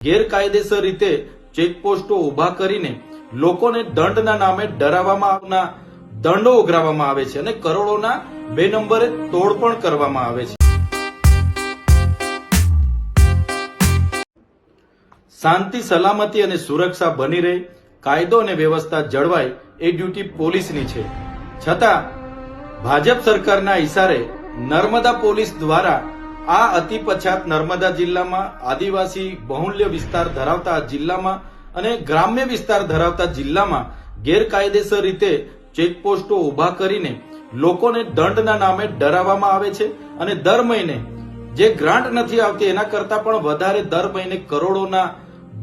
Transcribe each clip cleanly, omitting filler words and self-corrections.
ગેરકાયદેસર રીતે ચેકપોસ્ટો ઉભા કરીને લોકોને દંડના નામે ડરાવવામાં દંડો ઉઘરાવવામાં આવે છે અને કરોડોના 2 નંબરે તોડ પણ કરવામાં આવે છે। શાંતિ સલામતી અને સુરક્ષા બની રહે, કાયદો અને વ્યવસ્થા જળવાય એ ડ્યુટી પોલીસની છે। છતાં ભાજપ સરકારના ઇશારે નર્મદા પોલીસ દ્વારા આ અતિ પછાત નર્મદા જિલ્લામાં આદિવાસી બહુલ્ય વિસ્તાર ધરાવતા જિલ્લામાં અને ગ્રામ્ય વિસ્તાર ધરાવતા જિલ્લામાં ગેરકાયદેસર રીતે ચેકપોસ્ટો ઉભા કરીને લોકોને દંડના નામે ડરાવવામાં આવે છે અને દર મહિને જે ગ્રાન્ટ નથી આવતી એના કરતા પણ વધારે દર મહિને કરોડોના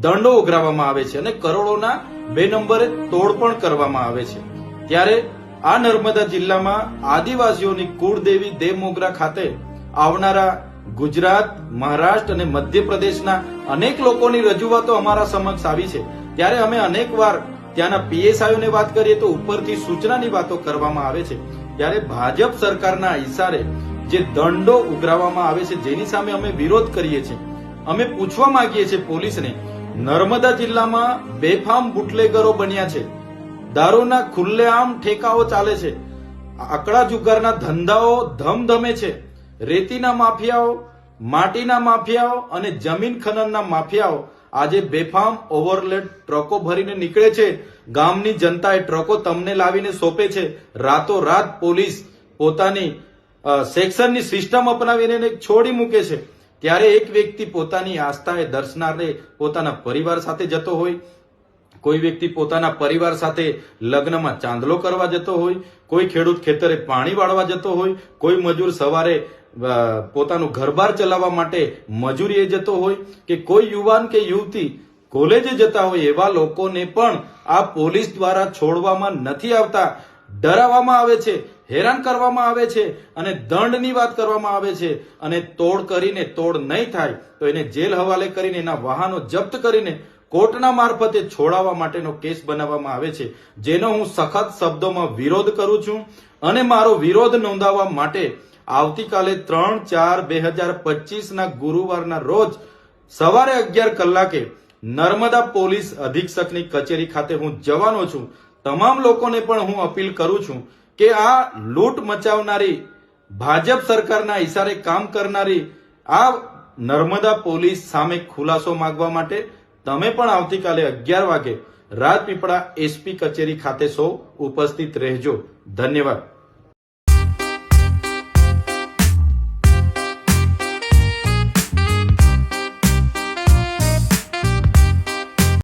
દંડો ઉઘરાવવામાં આવે છે અને કરોડોના 2 નંબરે તોડ પણ કરવામાં આવે છે। ત્યારે આ નર્મદા જિલ્લામાં આદિવાસીઓની કુળદેવી દેવમોગરા ખાતે આવનારા ગુજરાત, મહારાષ્ટ્ર અને મધ્યપ્રદેશના અનેક લોકોની રજૂઆતો અમારા સમક્ષ આવી છે। ત્યારે અમે અનેકવાર ત્યાંના પીએસઆઈઓને વાત કરીએ તો ઉપરથી સૂચનાની વાતો કરવામાં આવે છે। ત્યારે ભાજપ સરકારના ઇશારે જે દંડો ઉઘરાવવામાં આવે છે જેની સામે અમે વિરોધ કરીએ છીએ। અમે પૂછવા માંગીએ છીએ પોલીસને, નર્મદા જિલ્લામાં બેફામ બુટલેગરો બન્યા છે, દારૂના ખુલ્લેઆમ ઠેકાઓ ચાલે છે, આકડા જુગારના ધંધાઓ ધમધમે છે, રેતીના માફિયાઓ, માટીના માફિયાઓ અને જમીન ખનનના માફિયાઓ આજે બેફામ ઓવરલોડ ટ્રકો ભરીને નીકળે છે। ગામની જનતાએ ટ્રકો તમને લાવીને સોંપે છે। રાતોરાત પોલીસ પોતાની સેક્શનની સિસ્ટમ અપનાવીને છોડી મૂકે છે। ત્યારે એક વ્યક્તિ પોતાની આસ્થાએ દર્શનાર્થે પોતાના પરિવાર સાથે જતો હોય, કોઈ વ્યક્તિ પોતાના પરિવાર સાથે લગ્નમાં ચાંદલો કરવા જતો હોય, કોઈ ખેડૂત ખેતરે પાણી વાળવા જતો હોય, કોઈ મજૂર સવારે પોતાનું ઘરબાર ચલાવવા માટે મજૂરીએ જતો હોય કે કોઈ યુવાન કે યુવતી કોલેજે જતા હોય, એવા લોકોને પણ આ પોલીસ દ્વારા છોડવામાં નથી આવતા, ડરાવવામાં આવે છે, હેરાન કરવામાં આવે છે અને દંડની વાત કરવામાં આવે છે અને તોડ કરીને તોડ નહીં થાય તો એને જેલ હવાલે કરીને એના વાહનો જપ્ત કરીને કોર્ટના મારફતે છોડાવવા માટેનો કેસ બનાવવામાં આવે છે, જેનો હું સખત શબ્દોમાં વિરોધ કરું છું। અને મારો વિરોધ નોંધાવવા માટે આવતીકાલે 3/4/2025 ના ગુરુવારના રોજ સવારે 11 કલાકે નર્મદા પોલીસ અધિક્ષકની કચેરી ખાતે હું જવાનો છું। તમામ લોકોને પણ હું અપીલ કરું છું કે આ લૂંટ મચાવનારી, ભાજપ સરકારના ઇશારે કામ કરનારી આ નર્મદા પોલીસ સામે ખુલાસો માંગવા માટે તમે પણ આવતીકાલે 11 વાગે રાજપીપળા એસપી કચેરી ખાતે સૌ ઉપસ્થિત રહેજો। ધન્યવાદ।